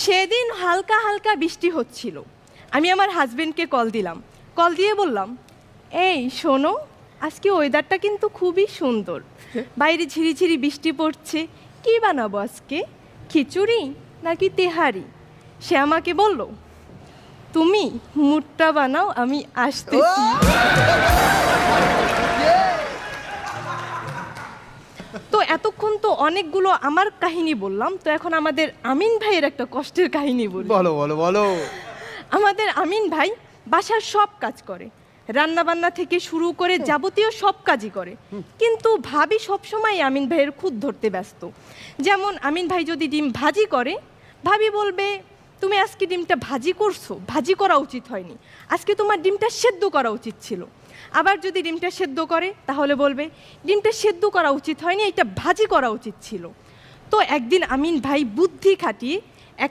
সেদিন হালকা হালকা বৃষ্টি হচ্ছিল। আমি আমার হাজবেন্ডকে কল দিলাম, কল দিয়ে বললাম, এই শোনো, আজকে ওয়েদারটা কিন্তু খুবই সুন্দর, বাইরে ঝিরিঝিরি বৃষ্টি পড়ছে, কি বানাবো আজকে, খিচুড়ি নাকি তেহারি? সে আমাকে বলল, তুমি মুটটা বানাও, আমি আসতেছি। তো এতক্ষণ তো অনেকগুলো আমার কাহিনী বললাম, তো এখন আমাদের আমিন ভাইয়ের একটা কষ্টের কাহিনী বলি। বলো বলো বলো। আমাদের আমিন ভাই বাসার সব কাজ করে, রান্না বান্না থেকে শুরু করে যাবতীয় সব কাজই করে, কিন্তু ভাবি সবসময় আমিন ভাইয়ের খুদ ধরতে ব্যস্ত। যেমন আমিন ভাই যদি ডিম ভাজি করে, ভাবি বলবে, তুমি আজকে ডিমটা ভাজি করছো, ভাজি করা উচিত হয়নি, আজকে তোমার ডিমটা সেদ্ধ করা উচিত ছিল। আবার যদি ডিমটা সেদ্ধ করে তাহলে বলবে, ডিমটা সেদ্ধ করা উচিত হয়নি, এটা ভাজি করা উচিত ছিল। তো একদিন আমিন ভাই বুদ্ধি খাটিয়ে